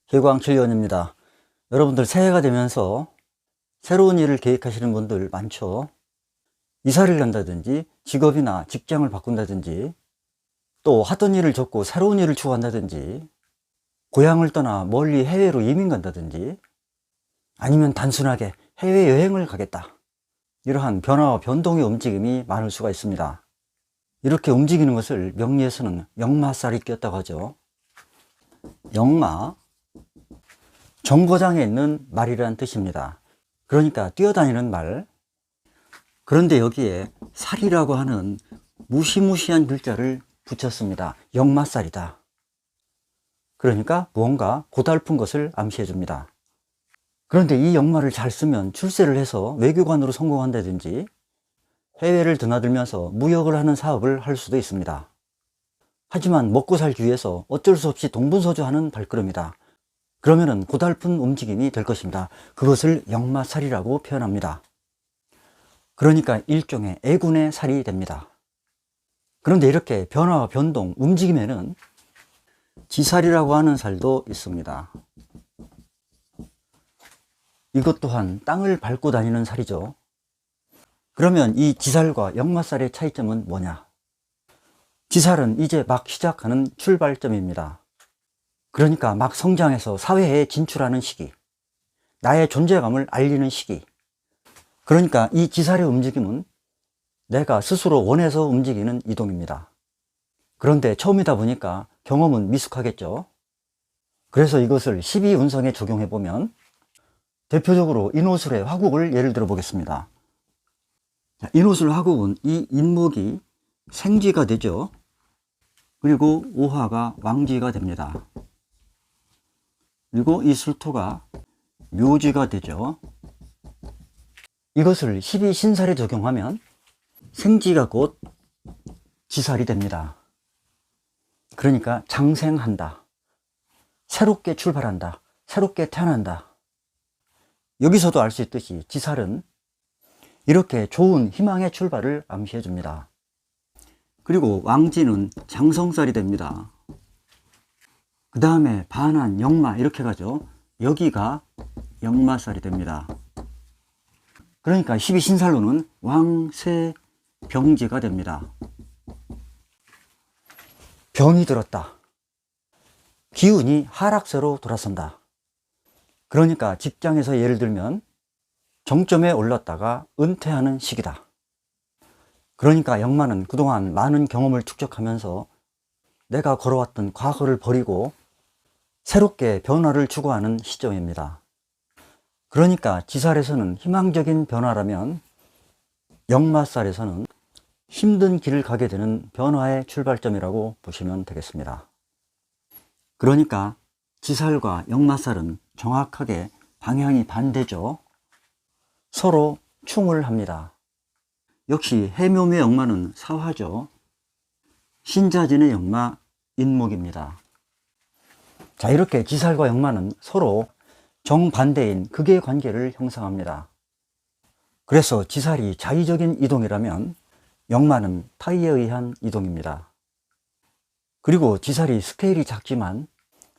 개광7년입니다. 여러분들 새해가 되면서 새로운 일을 계획하시는 분들 많죠. 이사를 간다든지 직업이나 직장을 바꾼다든지 또 하던 일을 접고 새로운 일을 추구한다든지 고향을 떠나 멀리 해외로 이민 간다든지 아니면 단순하게 해외여행을 가겠다. 이러한 변화와 변동의 움직임이 많을 수가 있습니다. 이렇게 움직이는 것을 명리에서는 역마살이 끼었다고 하죠. 역마, 정거장에 있는 말이라는 뜻입니다. 그러니까 뛰어다니는 말. 그런데 여기에 살이라고 하는 무시무시한 글자를 붙였습니다. 역마살이다. 그러니까 무언가 고달픈 것을 암시해 줍니다. 그런데 이 역마를 잘 쓰면 출세를 해서 외교관으로 성공한다든지 해외를 드나들면서 무역을 하는 사업을 할 수도 있습니다. 하지만 먹고 살기 위해서 어쩔 수 없이 동분서주하는 발걸음이다. 그러면은 고달픈 움직임이 될 것입니다. 그것을 역마살이라고 표현합니다. 그러니까 일종의 애군의 살이 됩니다. 그런데 이렇게 변화와 변동, 움직임에는 지살이라고 하는 살도 있습니다. 이것 또한 땅을 밟고 다니는 살이죠. 그러면 이 지살과 역마살의 차이점은 뭐냐? 지살은 이제 막 시작하는 출발점입니다. 그러니까 막 성장해서 사회에 진출하는 시기, 나의 존재감을 알리는 시기. 그러니까 이 지살의 움직임은 내가 스스로 원해서 움직이는 이동입니다. 그런데 처음이다 보니까 경험은 미숙하겠죠. 그래서 이것을 12운성에 적용해 보면 대표적으로 인호술의 화국을 예를 들어 보겠습니다. 인호술 화국은 이 인목이 생지가 되죠. 그리고 오화가 왕지가 됩니다. 그리고 이 술토가 묘지가 되죠. 이것을 12신살에 적용하면 생지가 곧 지살이 됩니다. 그러니까 장생한다, 새롭게 출발한다, 새롭게 태어난다. 여기서도 알 수 있듯이 지살은 이렇게 좋은 희망의 출발을 암시해 줍니다. 그리고 왕지는 장성살이 됩니다. 그 다음에 반한, 역마 이렇게 가죠. 여기가 역마살이 됩니다. 그러니까 12신살로는 왕세 병지가 됩니다. 병이 들었다. 기운이 하락세로 돌아선다. 그러니까 직장에서 예를 들면 정점에 올랐다가 은퇴하는 시기다. 그러니까 역마는 그동안 많은 경험을 축적하면서 내가 걸어왔던 과거를 버리고 새롭게 변화를 추구하는 시점입니다. 그러니까 지살에서는 희망적인 변화라면 역마살에서는 힘든 길을 가게 되는 변화의 출발점이라고 보시면 되겠습니다. 그러니까 지살과 역마살은 정확하게 방향이 반대죠. 서로 충을 합니다. 역시 해묘의 역마는 사화죠. 신자진의 역마 인목입니다. 자, 이렇게 지살과 역마는 서로 정반대인 극의 관계를 형성합니다. 그래서 지살이 자의적인 이동이라면 역마는 타의에 의한 이동입니다. 그리고 지살이 스케일이 작지만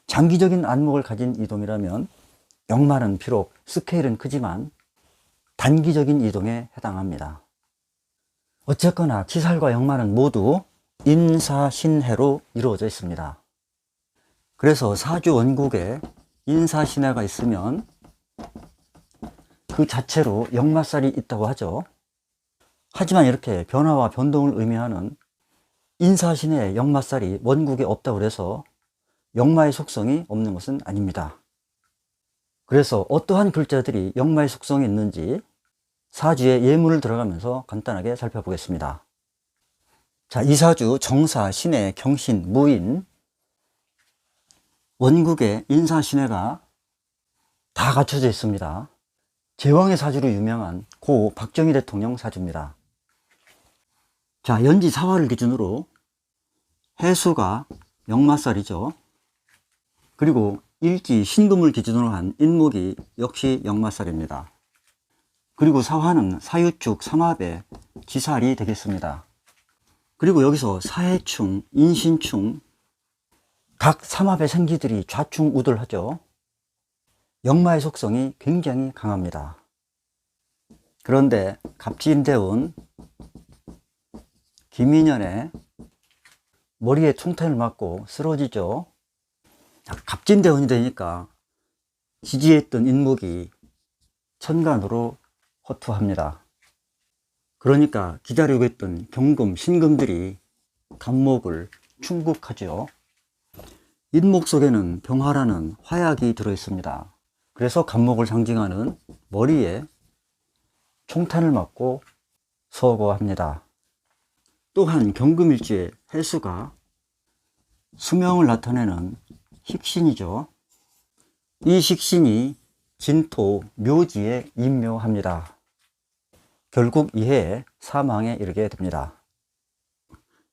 장기적인 안목을 가진 이동이라면 역마는 비록 스케일은 크지만 단기적인 이동에 해당합니다. 어쨌거나 지살과 역마는 모두 인사신해로 이루어져 있습니다. 그래서 사주 원국에 인사신해가 있으면 그 자체로 역마살이 있다고 하죠. 하지만 이렇게 변화와 변동을 의미하는 인사신해의 역마살이 원국에 없다고 해서 역마의 속성이 없는 것은 아닙니다. 그래서 어떠한 글자들이 역마의 속성이 있는지 사주의 예문을 들어가면서 간단하게 살펴보겠습니다. 자, 이 사주 정사, 신해, 경신, 무인 원국의 인사신해가 다 갖춰져 있습니다. 제왕의 사주로 유명한 고 박정희 대통령 사주입니다. 자, 연지 사화를 기준으로 해수가 역마살이죠. 그리고 일지 신금을 기준으로 한 인목이 역시 역마살입니다. 그리고 사화는 사유축, 삼합의 지살이 되겠습니다. 그리고 여기서 사해충, 인신충, 각 삼합의 생기들이 좌충우돌하죠. 역마의 속성이 굉장히 강합니다. 그런데 갑진대운 김인연의 머리에 총탄을 맞고 쓰러지죠. 갑진대운이 되니까 지지했던 인목이 천간으로 허투합니다. 그러니까 기다리고 있던 경금, 신금들이 간목을 충국하죠. 인목 속에는 병화라는 화약이 들어있습니다. 그래서 간목을 상징하는 머리에 총탄을 맞고 서거합니다. 또한 경금일지의 해수가 수명을 나타내는 식신이죠. 이 식신이 진토, 묘지에 임묘합니다. 결국 이 해에 사망에 이르게 됩니다.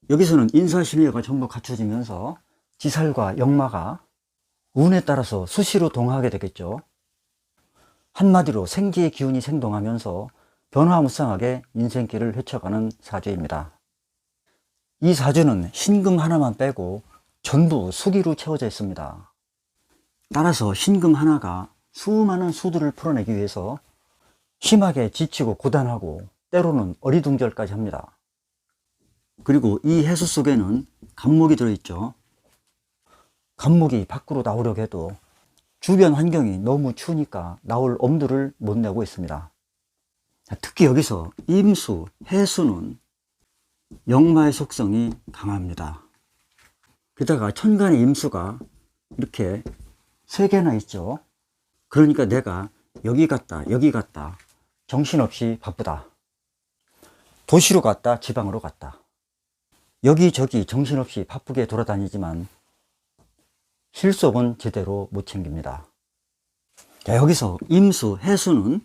여기서는 인사신의가 전부 갖춰지면서 지살과 역마가 운에 따라서 수시로 동하게 되겠죠. 한마디로 생기의 기운이 생동하면서 변화무쌍하게 인생길을 헤쳐가는 사주입니다. 이 사주는 신금 하나만 빼고 전부 수기로 채워져 있습니다. 따라서 신금 하나가 수많은 수들을 풀어내기 위해서 심하게 지치고 고단하고 때로는 어리둥절까지 합니다. 그리고 이 해수 속에는 간목이 들어있죠. 간목이 밖으로 나오려고 해도 주변 환경이 너무 추우니까 나올 엄두를 못 내고 있습니다. 특히 여기서 임수, 해수는 역마의 속성이 강합니다. 게다가 천간의 임수가 이렇게 3개나 있죠. 그러니까 내가 여기 갔다 여기 갔다 정신없이 바쁘다. 도시로 갔다 지방으로 갔다. 여기저기 정신없이 바쁘게 돌아다니지만 실속은 제대로 못 챙깁니다. 자, 여기서 임수, 해수는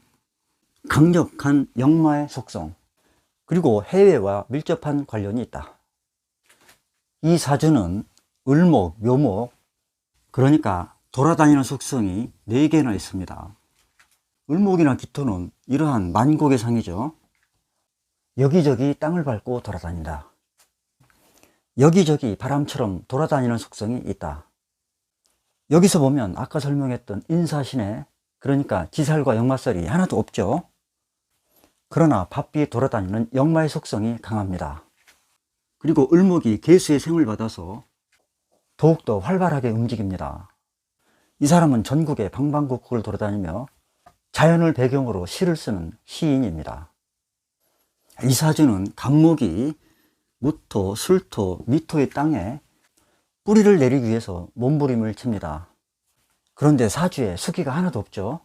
강력한 역마의 속성, 그리고 해외와 밀접한 관련이 있다. 이 사주는 을목, 묘목, 그러니까 돌아다니는 속성이 4개나 있습니다. 을목이나 기토는 이러한 만곡의 상이죠. 여기저기 땅을 밟고 돌아다닌다. 여기저기 바람처럼 돌아다니는 속성이 있다. 여기서 보면 아까 설명했던 인사신의, 그러니까 지살과 역마살이 하나도 없죠. 그러나 바삐 돌아다니는 역마의 속성이 강합니다. 그리고 을목이 계수의 생을 받아서 더욱더 활발하게 움직입니다. 이 사람은 전국의 방방곡곡을 돌아다니며 자연을 배경으로 시를 쓰는 시인입니다. 이 사주는 간목이 무토, 술토, 미토의 땅에 뿌리를 내리기 위해서 몸부림을 칩니다. 그런데 사주에 수기가 하나도 없죠.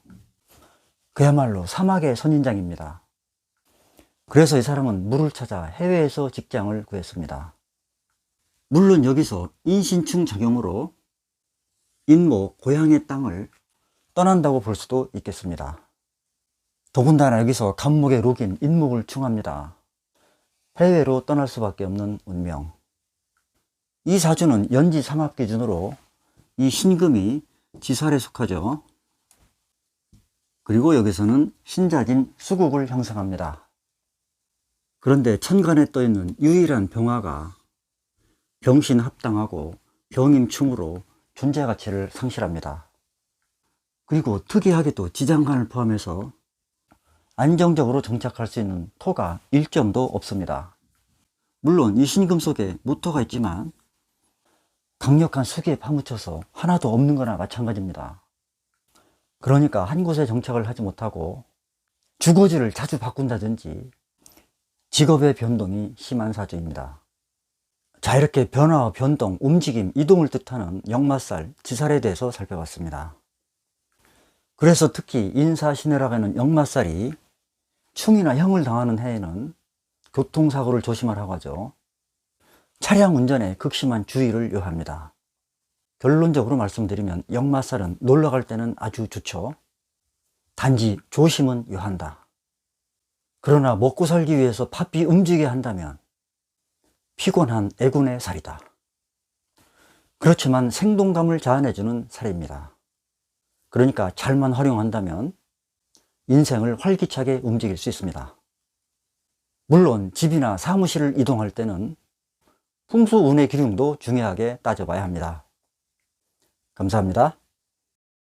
그야말로 사막의 선인장입니다. 그래서 이 사람은 물을 찾아 해외에서 직장을 구했습니다. 물론 여기서 인신충 작용으로 인목, 고향의 땅을 떠난다고 볼 수도 있겠습니다. 더군다나 여기서 간목의 록인 인목을 충합니다. 해외로 떠날 수밖에 없는 운명. 이 사주는 연지 삼합 기준으로 이 신금이 지살에 속하죠. 그리고 여기서는 신자진 수국을 형성합니다. 그런데 천간에 떠있는 유일한 병화가 병신합당하고 병임충으로 존재 가치를 상실합니다. 그리고 특이하게도 지장간을 포함해서 안정적으로 정착할 수 있는 토가 1점도 없습니다. 물론 이 신금 속에 무토가 있지만 강력한 수기에 파묻혀서 하나도 없는 거나 마찬가지입니다. 그러니까 한 곳에 정착을 하지 못하고 주거지를 자주 바꾼다든지 직업의 변동이 심한 사주입니다. 자, 이렇게 변화와 변동, 움직임, 이동을 뜻하는 역마살, 지살에 대해서 살펴봤습니다. 그래서 특히 인사신해라고 하는 역마살이 충이나 형을 당하는 해에는 교통사고를 조심하라고 하죠. 차량 운전에 극심한 주의를 요합니다. 결론적으로 말씀드리면 역마살은 놀러갈 때는 아주 좋죠. 단지 조심은 요한다. 그러나 먹고 살기 위해서 바삐 움직여야 한다면 피곤한 애군의 살이다. 그렇지만 생동감을 자아내주는 살입니다. 그러니까 잘만 활용한다면 인생을 활기차게 움직일 수 있습니다. 물론 집이나 사무실을 이동할 때는 풍수운의 기둥도 중요하게 따져봐야 합니다. 감사합니다.